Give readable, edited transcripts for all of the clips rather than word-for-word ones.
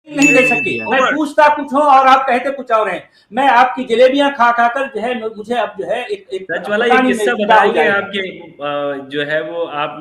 नहीं दे सकती। मैं पूछता कुछ हूँ और आप कहते कुछ और हैं। मैं आपकी जलेबियां खा खाकर जो है मुझे अब जो है एक सच वाला ये किस्सा बताएंगे आपके जो है वो आप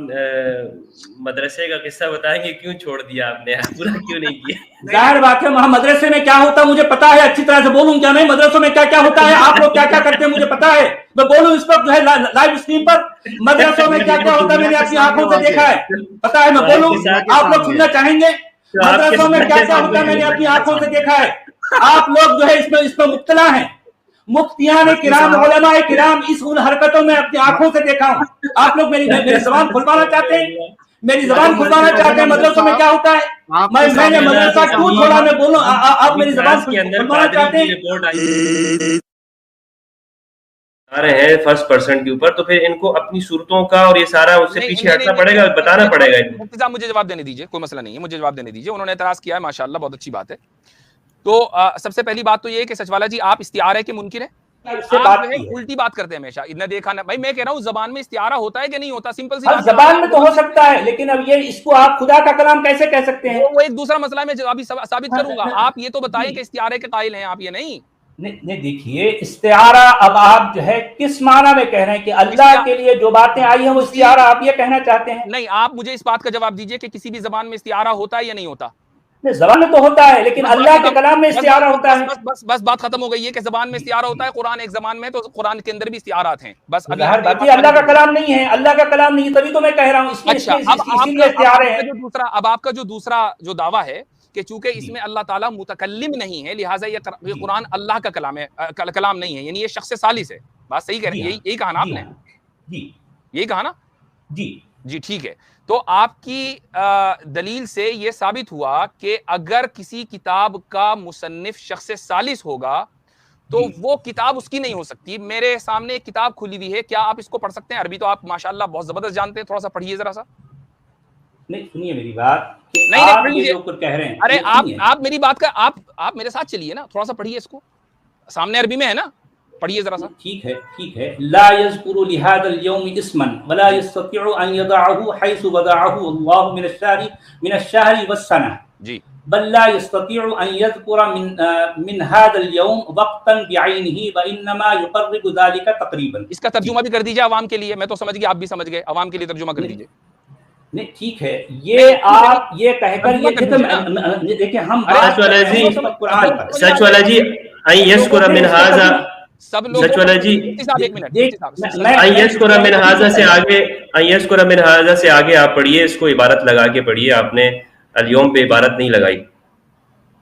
मदरसे का किस्सा बताएंगे, क्यों छोड़ दिया आपने, पूरा क्यों नहीं किया? जाहिर बात है वहां मदरसे में क्या होता है मुझे पता है, अच्छी तरह से बोलूं क्या नहीं, मदरसों में क्या क्या होता है, आप लोग क्या क्या करते हैं मुझे पता है। मैं बोलूं इस पर जो है लाइव स्ट्रीम पर मदरसों में क्या क्या होता है मैंने अपनी आंखों से देखा है, पता है। मैं बोलूं आप लोग सुनना चाहेंगे मदरसों में क्या क्या होता है मैंने अपनी आंखों से देखा है। आप लोग जो है इसमें मुब्तला हैं। मुफ्तियान किराम उलमाए किराम इस उन हरकतों में अपनी आंखों से देखा हूं। आप लोग मेरी जबान खुलवाना चाहते हैं, मेरी जबान खुलवाना चाहते हैं मदरसों में क्या होता है। मैंने मदरसा क्यों छोड़ा, मैं बोलूं आप मेरी जबान खुलवाना चाहते हैं। आ रहे हैं फर्स्ट पर्सन के ऊपर, तो फिर इनको अपनी सूरतों का और ये सारा उससे पीछे हटना पड़ेगा, बताना पड़ेगा इनको। मुफ्ती साहब मुझे जवाब देने दीजिए, कोई मसला नहीं है, मुझे जवाब देने दीजिए। उन्होंने एतराज किया है, माशाअल्लाह बहुत अच्छी बात है। तो सबसे पहली बात तो ये है कि सचवाला जी आप इस्तिआरा के मुनकिर हैं, आप उल्टी बात करते हैं हमेशा। इतना देखा ना भाई, मैं कह रहा हूँ जबान में इस्तिआरा होता है कि नहीं होता, सिंपल सी बात। जबान में तो हो सकता है, लेकिन अब ये इसको आप खुदा का कलाम कैसे कह सकते हैं? वो एक दूसरा मसला मैं अभी साबित करूंगा। आप ये तो बताएं कि इस्तिआरे के कायल हैं आप, ये नहीं। नहीं देखिए इस्तिआरा अब आप जो है किस माना में कह रहे हैं कि अल्लाह के लिए जो बातें आई हैं वो इस्तिआरा आप ये कहना चाहते हैं? नहीं, आप मुझे इस बात का जवाब दीजिए कि किसी भी जबान में इस्तिआरा होता है या नहीं होता? ज़बान में तो होता है, लेकिन अल्लाह के कलाम में इस्तिआरा होता है। बस बात खत्म हो गई है कि ज़बान में इस्तिआरा होता है। कुरान एक ज़बान में, तो कुरान के अंदर भी इस्तिआरात हैं। बस अभी अल्लाह का कलाम नहीं है, अल्लाह का कलाम नहीं है, तभी तो मैं कह रहा हूं। अच्छा, अब आपका जो दूसरा जो दावा है कि चूंकि इसमें अल्लाह ताला मुतकल्लिम नहीं है, लिहाजा ये कुरान अल्लाह का कलाम है, कलाम नहीं है, यानी ये शख्स सालिस है। बात सही कह रहे हैं, यही कहा ना आपने? यही कहा ना? जी ठीक है। तो आपकी दलील से यह साबित हुआ कि अगर किसी किताब का मुसन्निफ शख्स सालिस होगा तो वो किताब उसकी नहीं हो सकती। मेरे सामने एक किताब खुली हुई है, क्या आप इसको पढ़ सकते हैं? अरबी तो आप माशाअल्लाह बहुत जबरदस्त जानते हैं, थोड़ा सा पढ़िए जरा सा। नहीं सुनिए मेरी बात, नहीं आप ये जो कुछ कह रहे हैं, अरे आप मेरी बात का आप मेरे साथ चलिए ना, थोड़ा सा पढ़िए इसको, सामने अरबी में है ना, पढ़िए जरा सा। ठीक है। ला यज़कुरु लिहादल यौम इस्मन वला यस्ततिउ अन यदअहु हैसु वदअहु अल्लाहु मिनश-शहरी वस-सना जी, बल ला यस्ततिउ अन यज़कुरा मिन हादल यौम वक्तन बिअयनिही व इन्नमा युकर्रिबु ज़ालिका तक़रीबन। इसका तर्जुमा भी कर दीजिए आवाम के लिए। मैं तो समझ गया, आप भी समझ गए, आवाम के लिए तर्जुमा कर दीजिए। नहीं ठीक है, ये आप ये कहकर ये देखिए हम सच वाला जी यस्कुरा मिन हाज़ा, सब लोग सच वाला जी एक मिनट, यस्कुरा मिन हाज़ा से आगे, यस्कुरा मिन हाज़ा से आगे आप पढ़िए, इसको इबारत लगा के पढ़िए। आपने अल-यौम पे इबारत नहीं लगाई।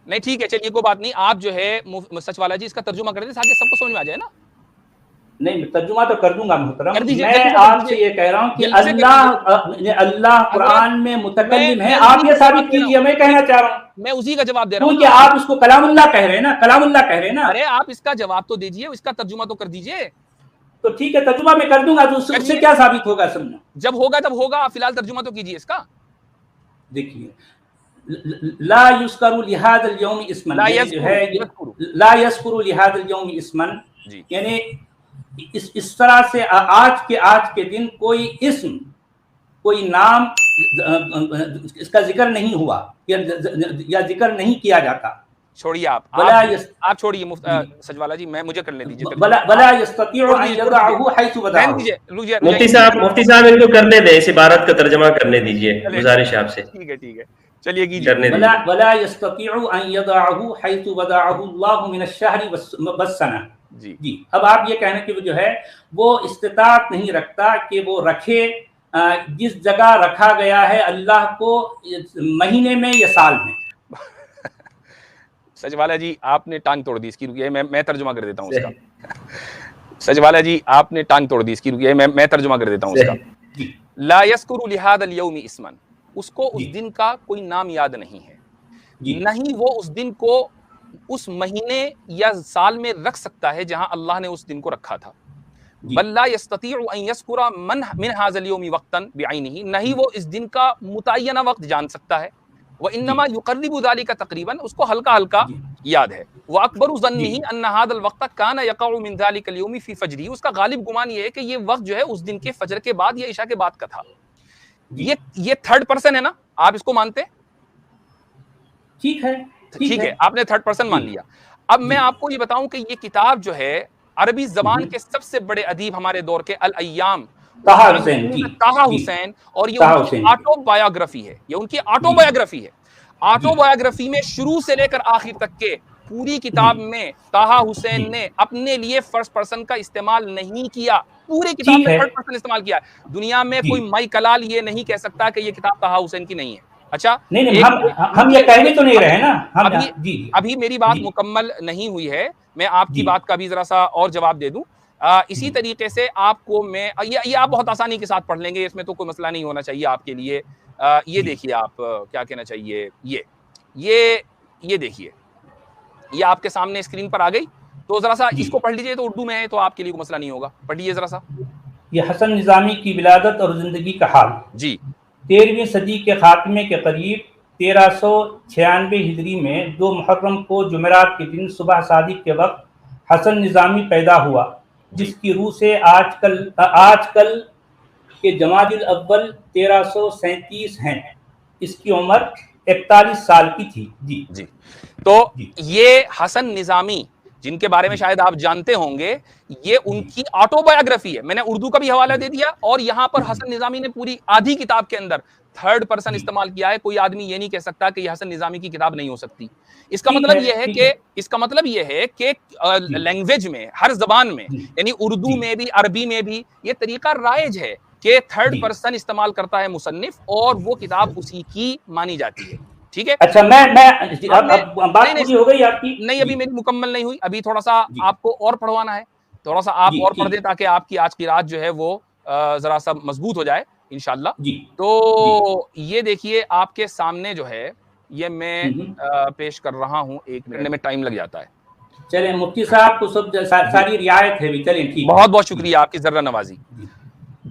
नहीं ठीक है, चलिए कोई बात नहीं। आप जो है सच वाला जी इसका तर्जुमा कर दीजिए ताकि सबको समझ में आ जाए ना। नहीं तर्जुमा तो कर दूंगा मुहतरम। मैं आपसे ये कह रहा हूँ कि अल्लाह कुरान में मुतकल्लिम है, आप ये साबित कीजिए। मैं कहना चाह रहा हूँ, मैं उसी का जवाब दे रहा हूँ क्योंकि आप इसको कलामुल्लाह कह रहे हैं ना, कलामुल्लाह कह रहे हैं ना। अरे आप इसका जवाब तो दीजिए, इसका तर्जुमा तो कर दीजिए। तो ठीक है, तर्जुमा मैं कर दूंगा, तो उससे क्या साबित होगा? समझो, जब होगा तब होगा, फिलहाल तर्जुमा तो कीजिए इसका। देखिए ला युस्करु लिहादल यौम इस्मन, ला यस्कुरु लिहादल यौम इस्मन, यानी इस तरह से आज के दिन कोई इस्म, कोई नाम इसका जिक्र नहीं हुआ या जिक्र नहीं किया जाता। छोड़िए आप छोड़िए सजवाला जी, मैं मुझे करने दीजिए। मुफ्ती साहब इनको करने दें, इस इबारत का तर्जुमा करने दीजिए, गुजारिश आपसे। ठीक है, चलिए कीजिए। जी अब आप ये कहने की जो है वो इस्तिताअत नहीं रखता कि वो रखे जिस जगह रखा गया है अल्लाह को, महीने में या साल में। सजवाला जी आपने टांग तोड़ दी इसकी, रुकिए मैं तर्जुमा कर देता हूँ उसका। सजवाला जी आपने टांग तोड़ दी इसकी, रुकिए मैं तर्जुमा कर देता हूँ उसका। ला यस्कुरु लिहादल यौमि इस्मन, उसको उस दिन का कोई नाम याद नहीं है, नहीं वो उस दिन को उस महीने या साल में रख सकता है जहां अल्लाह ने उस दिन को रखा था। बल्ला यस्ततीउ अन यस्कुरा मिन हाज़ल यौमि वक्तन बिअयनिही, नहीं वो इस दिन का मुतय्यना वक्त जान सकता है। व इन्नमा युकर्रिबु ज़ालिका तक़रीबन, उसको हल्का हल्का याद है। व अकबरु ज़न्निही अन्ना हाज़ल वक्त काना यक़उ मिन ज़ालिकल यौमि फ़ी फ़ज्रिही, उसका गालिब गुमान ये है कि ये वक्त जो है उस दिन के फजर के बाद या इशा के बाद का था। ये थर्ड पर्सन है ना, आप इसको मानते हैं? ठीक है, ठीक है, आपने थर्ड पर्सन मान लिया। अब मैं आपको ये बताऊं कि ये किताब जो है अरबी जबान के सबसे बड़े अदीब हमारे दौर के अल अय्याम ताहा हुसैन और ये उनकी ऑटोबायोग्राफी है, ये उनकी ऑटोबायोग्राफी है। ऑटोबायोग्राफी में शुरू से लेकर आखिर तक के पूरी किताब में ताहा हुसैन ने अपने लिए फर्स्ट पर्सन का इस्तेमाल नहीं किया, पूरी किताब में थर्ड पर्सन इस्तेमाल किया। दुनिया में कोई माई कलाल ये नहीं कह सकता कि ये किताब ताहा हुसैन की नहीं है। अच्छा, नहीं, हम ये कह भी तो नहीं रहे ना, अभी मेरी बात मुकम्मल नहीं हुई है, मैं आपकी बात का भी जरा सा और जवाब दे दूं। इसी तरीके से आपको मैं ये आप बहुत आसानी के साथ पढ़ लेंगे, इसमें तो कोई मसला नहीं होना चाहिए आपके लिए। ये देखिए, आप क्या कहना चाहिए, ये देखिए, ये आपके सामने स्क्रीन पर आ गई, तो जरा सा इसको पढ़ लीजिए, तो उर्दू में है तो आपके लिए कोई मसला नहीं होगा, पढ़ लीजिए जरा सा। ये हसन निजामी की विलादत और जिंदगी का हाल जी। 13वीं सदी के खात्मे के करीब 1396 हिजरी में 2 मुहर्रम को जुमेरात के दिन सुबह सादिक के वक्त हसन निजामी पैदा हुआ, जिसकी रूह से आजकल के जमादिल अव्वल 1337 हैं। इसकी उम्र 41 साल की थी। जी। तो ये हसन निजामी, जिनके बारे में शायद आप जानते होंगे, ये उनकी ऑटोबायोग्राफी है। मैंने उर्दू का भी हवाला दे दिया, और यहां पर हसन निजामी ने पूरी आधी किताब के अंदर थर्ड पर्सन इस्तेमाल किया है। कोई आदमी ये नहीं कह सकता कि ये हसन निजामी की किताब नहीं हो सकती। इसका मतलब यह है कि लैंग्वेज में, हर जबान में, यानी उर्दू में भी, अरबी में भी ये तरीका राइज है कि थर्ड पर्सन इस्तेमाल करता है मुसन्निफ, और वो किताब उसी की मानी जाती है। ठीक है। अच्छा, अब बात पूरी हो गई आपकी? नहीं, अभी मेरी मुकम्मल नहीं हुई, अभी थोड़ा सा आपको और पढ़वाना है, थोड़ा सा आप और पढ़ दे, ताकि आपकी आज की रात जो है वो जरा सा मजबूत हो जाए इंशाल्लाह। तो ये देखिए, आपके सामने जो है ये मैं पेश कर रहा हूँ, 1 मिनट में टाइम लग जाता है। चलें, मुफ्ती साहब को सब सारी रियायत है भी, चलें ठीक। बहुत बहुत शुक्रिया आपकी जर्रा नवाजी।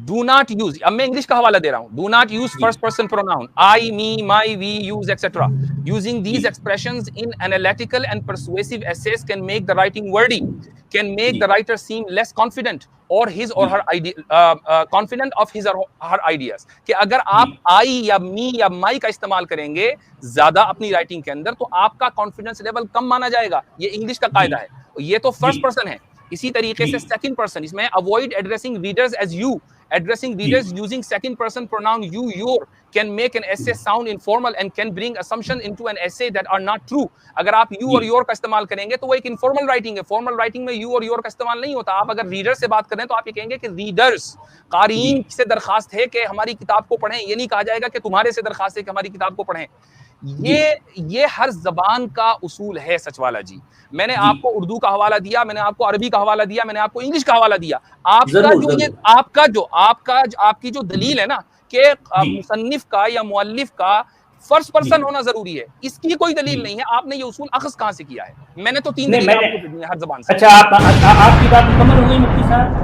Do not use, अब मैं इंग्लिश का हवाला दे रहा हूं। Do not use first person pronoun I, me, my, we, use, etc. Using these expressions in analytical and persuasive essays can make the writing wordy, can make the writer seem less confident or his or her confident of his or her ideas. कि अगर आप I या me या my का इस्तेमाल करेंगे ज्यादा अपनी राइटिंग के अंदर, तो आपका कॉन्फिडेंस लेवल कम माना जाएगा। ये इंग्लिश का कायदा है। ये तो फर्स्ट पर्सन है। इसी तरीके से सेकंड पर्सन, इसमें avoid addressing readers as you. Addressing readers using second person pronoun you, your can make an essay sound informal and can bring assumption into an essay that are not true. अगर आप you और your का इस्तेमाल करेंगे तो वो एक informal writing है। formal writing में you और your का इस्तेमाल नहीं होता। आप अगर reader से बात करें तो आप ये कहेंगे कि readers, क़ारीन से दरखास्त है कि हमारी किताब को पढ़ें। ये नहीं कहा जाएगा कि तुम्हारे से दरखास्त है कि हमारी किताब को पढ़ें। ये हर जबान का उसूल है सचवाला जी। मैंने आपको उर्दू का हवाला दिया, मैंने आपको अरबी का हवाला दिया, मैंने आपको इंग्लिश का हवाला दिया। आपकी जो दलील है ना कि मुसन्निफ का या मुअल्लिफ का फर्स्ट पर्सन होना जरूरी है, इसकी कोई दलील नहीं है। आपने ये उसूल अखज़ कहां से किया है? मैंने तो 3 दलील आपको दी है हर जबान से। अच्छा, आपकी बात मुकम्मल हो गई मुफ्ती साहब?